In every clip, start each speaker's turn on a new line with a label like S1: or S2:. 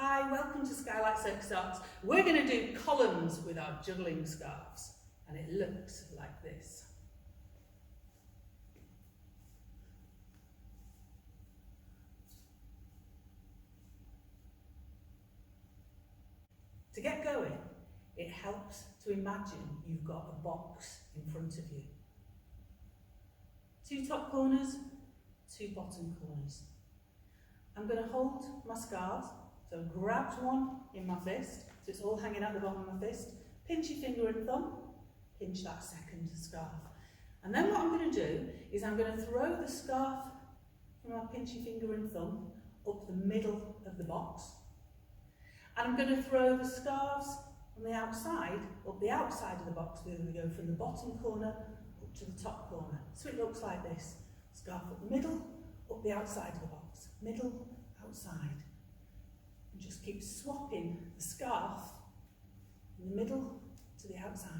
S1: Hi, welcome to Skylight Circus Arts. We're going to do columns with our juggling scarves, and it looks like this. To get going, it helps to imagine you've got a box in front of you. 2 top corners, 2 bottom corners. I'm going to hold my scarves, so grab one in my fist, so it's all hanging out the bottom of my fist, pinch your finger and thumb, pinch that second scarf. And then what I'm going to do is I'm going to throw the scarf from my pinchy finger and thumb up the middle of the box. And I'm going to throw the scarves on the outside, up the outside of the box. We're going to go from the bottom corner up to the top corner. So it looks like this. Scarf up the middle, up the outside of the box. Middle, outside. And just keep swapping the scarf from the middle to the outside.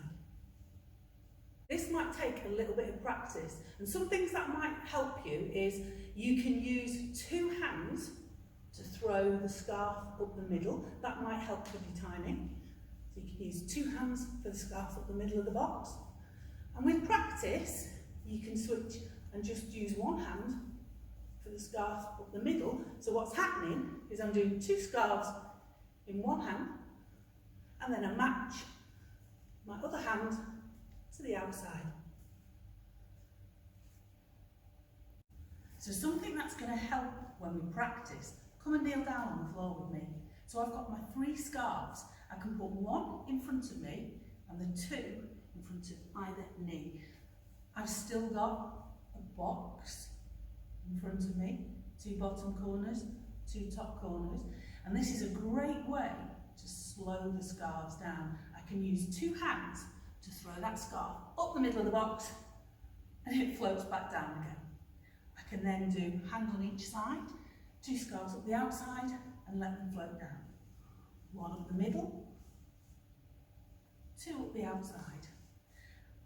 S1: This might take a little bit of practice, and some things that might help you is you can use 2 hands to throw the scarf up the middle. That might help with your timing. So you can use 2 hands for the scarf up the middle of the box. And with practice, you can switch and just use 1 hand for the scarf up the middle. So what's happening is I'm doing 2 scarves in 1 hand, and then I match my other hand to the outside. So something that's going to help when we practice, come and kneel down on the floor with me. So I've got my 3 scarves. I can put 1 in front of me and the 2 in front of either knee. I've still got a box in front of me, 2 bottom corners, 2 top corners, and this is a great way to slow the scarves down. I can use 2 hands to throw that scarf up the middle of the box and it floats back down again. I can then do hand on each side, 2 scarves up the outside and let them float down. 1 up the middle, 2 up the outside.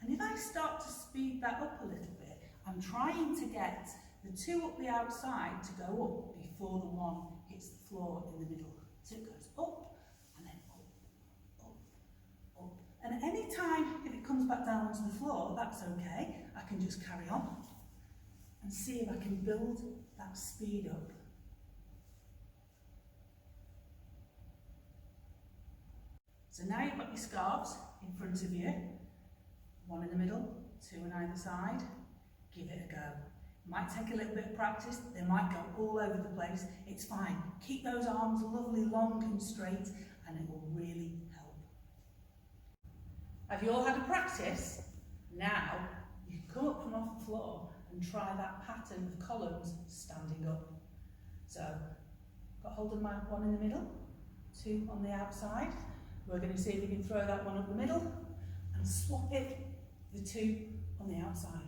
S1: And if I start to speed that up a little bit, I'm trying to get the 2 up the outside to go up before the 1 hits the floor in the middle. So it goes up and then up, up, up. And at any time, if it comes back down onto the floor, that's okay. I can just carry on and see if I can build that speed up. So now you've got your scarves in front of you, 1 in the middle, 2 on either side. Give it a go. It might take a little bit of practice, they might go all over the place, it's fine. Keep those arms lovely, long and straight, and it will really help. Have you all had a practice? Now, you can come up from off the floor and try that pattern of columns standing up. So, got hold of my 1 in the middle, 2 on the outside. We're going to see if we can throw that 1 up the middle and swap it, the 2 on the outside.